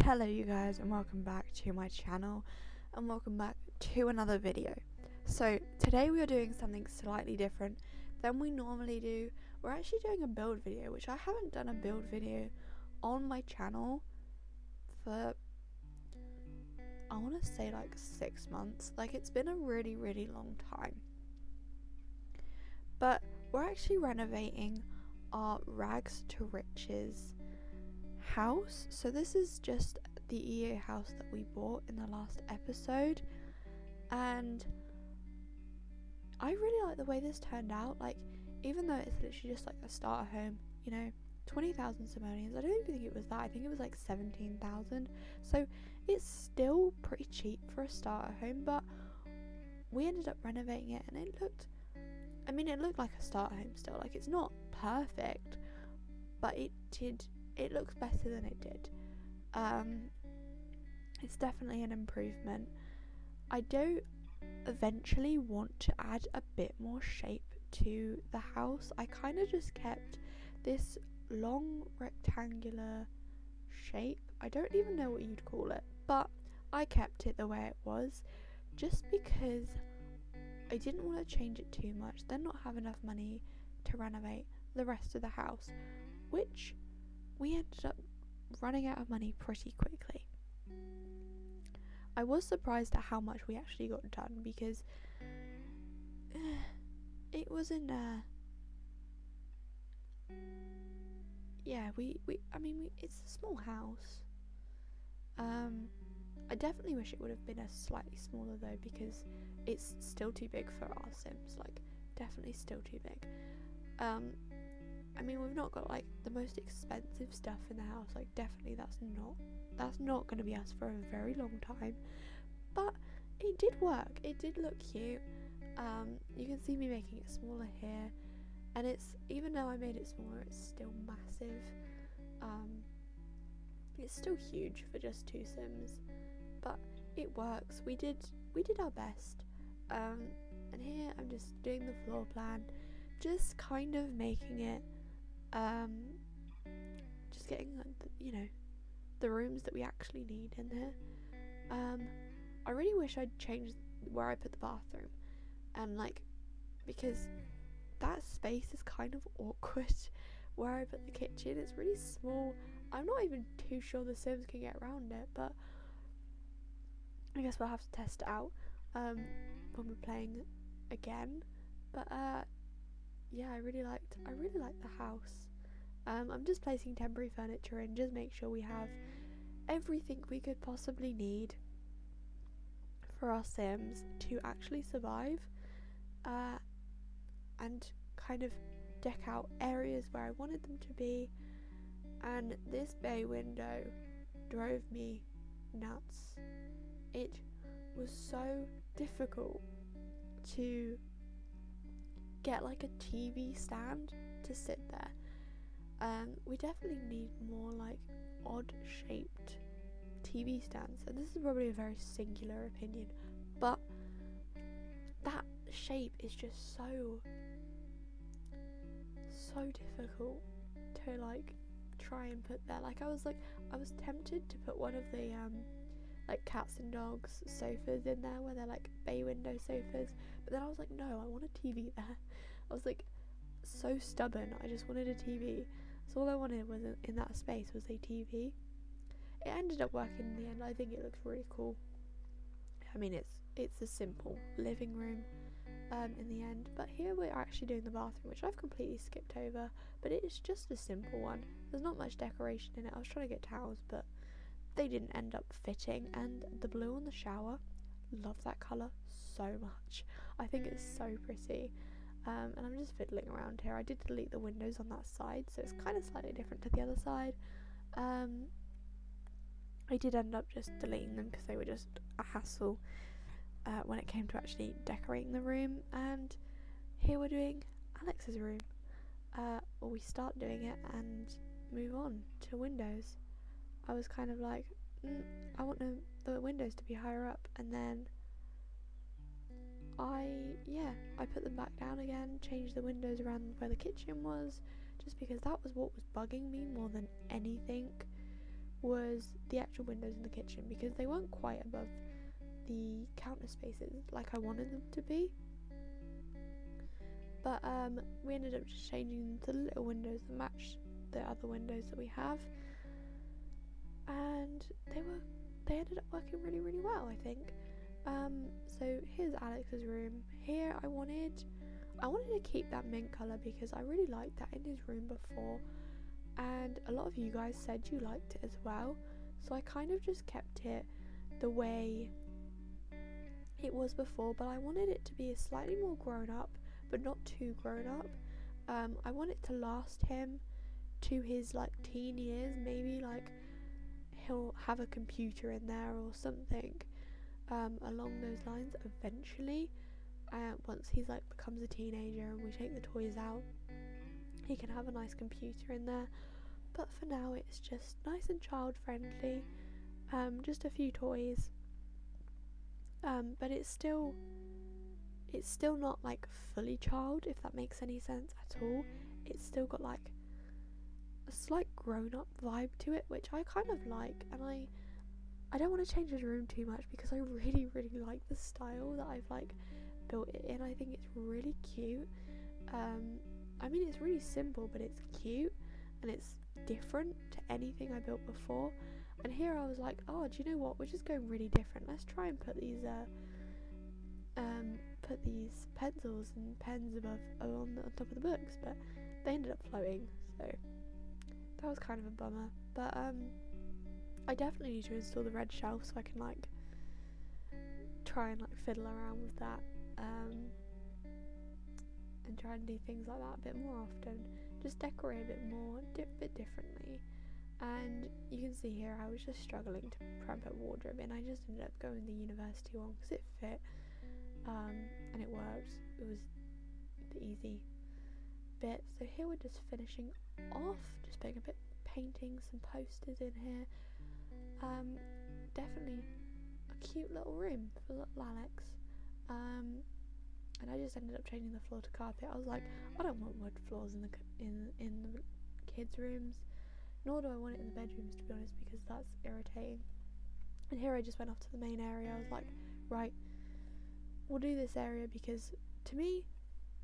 Hello you guys, and welcome back to my channel, and welcome back to another video. So today we are doing something slightly different than we normally do. We're actually doing a build video, which I haven't done a build video on my channel for, I want to say like 6 months. Like, it's been a really long time. But we're actually renovating our rags to riches house. So this is just the EA house that we bought in the last episode, and I really like the way this turned out. Like, even though it's literally just like a starter home, 20,000 simoleons, I don't even think it was that. I think it was like 17,000, so it's still pretty cheap for a starter home. But we ended up renovating it, and it looked like a starter home still. Like, it's not perfect, but it looks better than it did. It's definitely an improvement. I do eventually want to add a bit more shape to the house. I kind of just kept this long rectangular shape. I don't even know what you'd call it, but I kept it the way it was just because I didn't want to change it too much, then not have enough money to renovate the rest of the house, which we ended up running out of money pretty quickly. I was surprised at how much we actually got done, because it wasn't it's a small house. I definitely wish it would have been a slightly smaller though, because it's still too big for our Sims. Like, definitely still too big. We've not got like the most expensive stuff in the house. Like, definitely that's not going to be us for a very long time. But it did work. It did look cute. You can see me making it smaller here, and it's, even though I made it smaller, it's still massive. It's still huge for just 2 Sims, but it works. We did our best. And here I'm just doing the floor plan, just kind of making it, just getting the rooms that we actually need in there. I really wish I'd changed where I put the bathroom, and because that space is kind of awkward where I put the kitchen. It's really small. I'm not even too sure the Sims can get around it, but I guess we'll have to test it out when we're playing again. But yeah, I really liked the house. I'm just placing temporary furniture in, just make sure we have everything we could possibly need for our Sims to actually survive, and kind of deck out areas where I wanted them to be. And this bay window drove me nuts. It was so difficult to get like a TV stand to sit there. We definitely need more like odd shaped TV stands, and this is probably a very singular opinion, but that shape is just so difficult to like try and put there. Like, I was tempted to put one of the like cats and dogs sofas in there, where they're like bay window sofas, but then I was like, no, I want a TV there. I was like so stubborn. I just wanted a TV. So all I wanted was in that space was a TV. It ended up working in the end. I think it looks really cool. It's a simple living room in the end. But here we're actually doing the bathroom, which I've completely skipped over, but it's just a simple one. There's not much decoration in it. I was trying to get towels, but they didn't end up fitting. And the blue on the shower, love that colour so much. I think it's so pretty. And I'm just fiddling around here. I did delete the windows on that side, so it's kind of slightly different to the other side. I did end up just deleting them because they were just a hassle when it came to actually decorating the room. And here we're doing Alex's room. Or we start doing it and move on to windows. I was kind of like, I want the windows to be higher up, and then I put them back down again, changed the windows around where the kitchen was, just because that was what was bugging me more than anything, was the actual windows in the kitchen, because they weren't quite above the counter spaces like I wanted them to be. But we ended up just changing them to the little windows that match the other windows that we have, and they ended up working really, really well, I think. So here's Alex's room. Here I wanted to keep that mint colour because I really liked that in his room before, and a lot of you guys said you liked it as well, so I kind of just kept it the way it was before, but I wanted it to be slightly more grown up, but not too grown up. I want it to last him to his like teen years, maybe like he'll have a computer in there or something along those lines eventually. Once he's like becomes a teenager and we take the toys out, he can have a nice computer in there, but for now it's just nice and child friendly, just a few toys, but it's still not like fully child, if that makes any sense at all. It's still got like a slight grown up vibe to it, which I kind of like, and I don't want to change his room too much because I really, really like the style that I've like built it in. I think it's really cute. I mean, it's really simple, but it's cute and it's different to anything I built before. And here I was like, oh, do you know what, we're just going really different, let's try and put these pencils and pens on top of the books, but they ended up floating, so that was kind of a bummer. But I definitely need to install the red shelf so I can like try and like fiddle around with that, and try and do things like that a bit more often, just decorate a bit more, bit differently. And you can see here I was just struggling to try and put wardrobe in. I just ended up going the university one because it fit, and it worked. It was the easy bit. So here we're just finishing off, just putting a bit painting, some posters in here. Definitely a cute little room for little Alex. And I just ended up changing the floor to carpet. I was like, I don't want wood floors in the kids' rooms, nor do I want it in the bedrooms, to be honest, because that's irritating. And here I just went off to the main area. I was like, right, we'll do this area because to me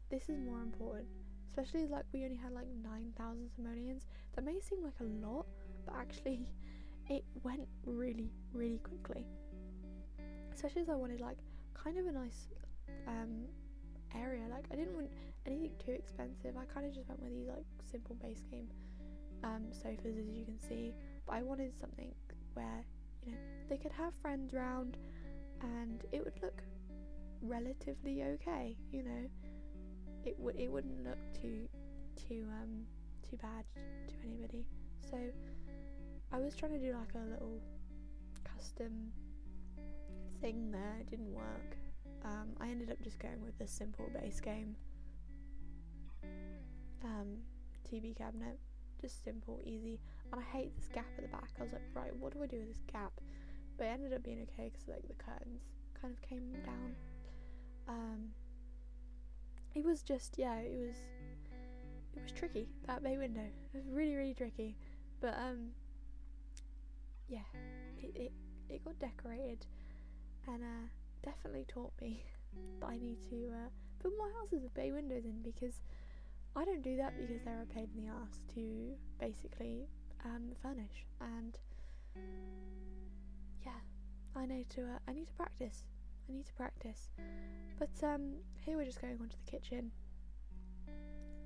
this is more important, especially as like we only had like 9,000 simoleons. That may seem like a lot, but actually it went really, really quickly, especially as I wanted like kind of a nice area. Like I didn't want anything too expensive. I kind of just went with these like simple base game sofas, as you can see, but I wanted something where, you know, they could have friends round and it would look relatively okay, you know. It wouldn't look too bad to anybody. So I was trying to do like a little custom thing there. It didn't work. I ended up just going with the simple base game TV cabinet, just simple, easy. And I hate this gap at the back. I was like, right, what do I do with this gap? But it ended up being okay because like the curtains kind of came down. It was just, yeah, it was tricky, that bay window. It was really, really tricky, but yeah, it got decorated, and definitely taught me that I need to put more houses with bay windows in, because I don't do that because they're a pain in the ass to basically furnish, and yeah, I need to practice. But here we're just going on to the kitchen.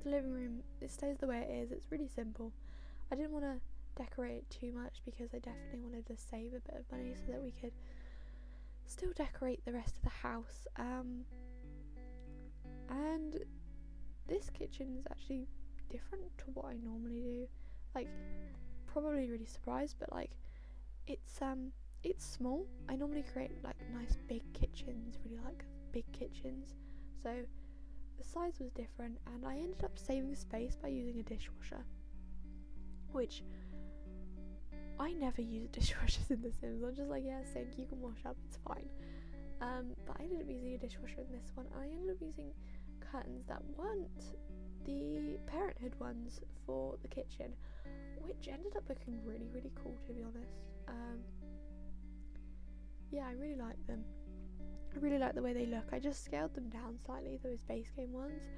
The living room, it stays the way it is. It's really simple. I didn't want to decorate it too much because I definitely wanted to save a bit of money so that we could still decorate the rest of the house. And this kitchen is actually different to what I normally do. Like, probably really surprised, but like it's small. I normally create like nice big kitchens, really like big kitchens. So the size was different, and I ended up saving space by using a dishwasher, which I never use dishwashers in The Sims. I'm just like, yeah, sink, you can wash up, it's fine. But I ended up using a dishwasher in this one, and I ended up using curtains that weren't the Parenthood ones for the kitchen, which ended up looking really, really cool, to be honest. Yeah, I really like them. I really like the way they look. I just scaled them down slightly, those base game ones,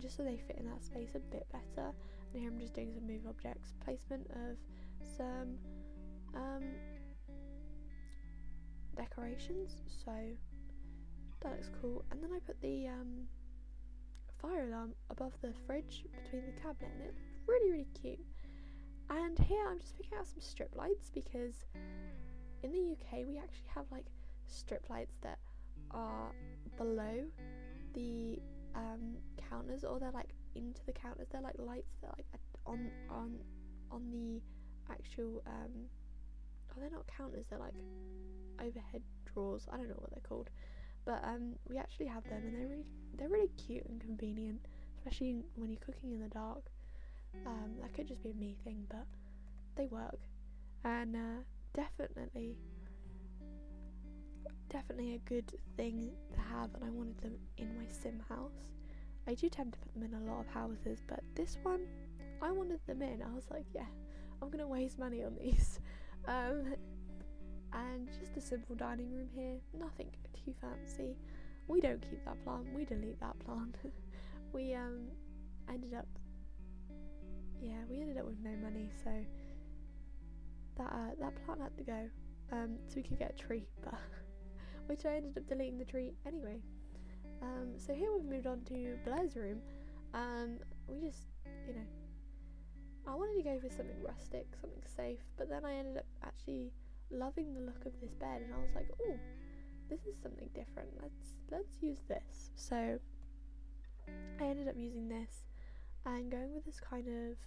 just so they fit in that space a bit better. And here I'm just doing some move objects, placement of some decorations, so that looks cool. And then I put the fire alarm above the fridge between the cabinet, and it looked really, really cute. And here I'm just picking out some strip lights, because in the UK we actually have like strip lights that are below the counters, or they're like into the counters. They're like lights that are like on the actual they're not counters, they're like overhead drawers. I don't know what they're called, but we actually have them, and they're really cute and convenient, especially when you're cooking in the dark. That could just be a me thing, but they work, and definitely a good thing to have. And I wanted them in my sim house. I do tend to put them in a lot of houses, but this one I wanted them in. I was like, yeah, I'm gonna waste money on these. And just a simple dining room here, nothing too fancy. We don't keep that plant, we delete that plant. we ended up with no money, so that plant had to go, so we could get a tree, but which I ended up deleting the tree anyway. So here we've moved on to Blair's room. We just, I wanted to go for something rustic, something safe, but then I ended up actually loving the look of this bed, and I was like, oh, this is something different, let's use this. So I ended up using this and going with this kind of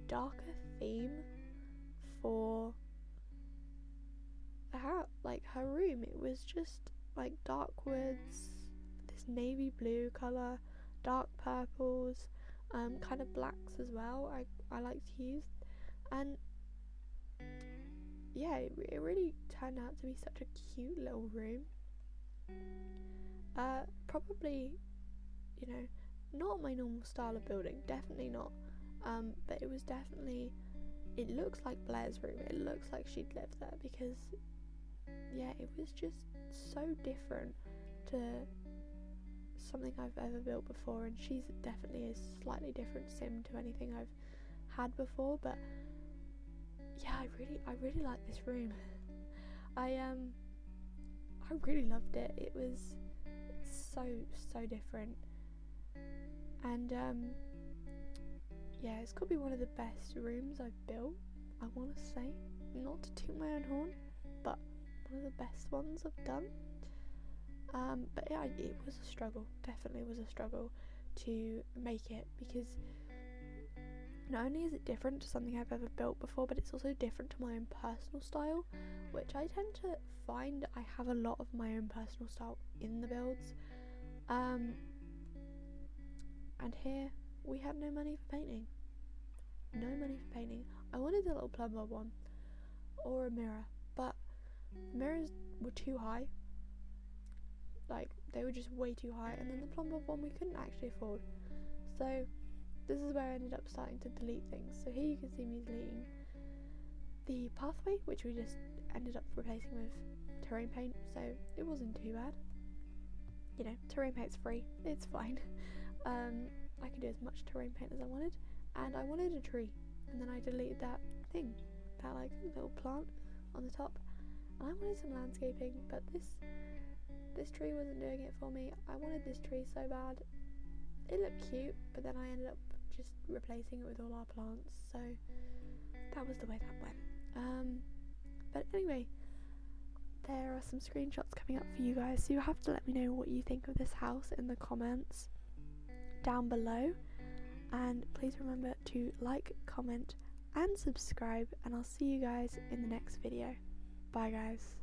darker theme for her room. It was just like dark woods, this navy blue colour, dark purples, kind of blacks as well. I like to use, and yeah, it really turned out to be such a cute little room. Probably, not my normal style of building, definitely not. But it was definitely, it looks like Blair's room. It looks like she'd lived there, because yeah, it was just so different to something I've ever built before, and she's definitely a slightly different sim to anything I've had before. But yeah, I really like this room. I really loved it. It was so different, and yeah, it's got to be one of the best rooms I've built, I want to say, not to toot my own horn, but one of the best ones I've done. But yeah, it was a struggle, definitely was a struggle to make it, because not only is it different to something I've ever built before, but it's also different to my own personal style, which I tend to find I have a lot of my own personal style in the builds. And here we had no money for painting. I wanted the little plumber one or a mirror, but the mirrors were too high. Like, they were just way too high, and then the plumber one we couldn't actually afford. So this is where I ended up starting to delete things. So here you can see me deleting the pathway, which we just ended up replacing with terrain paint, so it wasn't too bad. Terrain paint's free, it's fine. I could do as much terrain paint as I wanted, and I wanted a tree, and then I deleted that thing, that like little plant on the top, and I wanted some landscaping, but this tree wasn't doing it for me. I wanted this tree so bad. It looked cute, but then I ended up just replacing it with all our plants, so that was the way that went. But anyway, there are some screenshots coming up for you guys, so you have to let me know what you think of this house in the comments down below, and please remember to like, comment and subscribe, and I'll see you guys in the next video. Bye guys.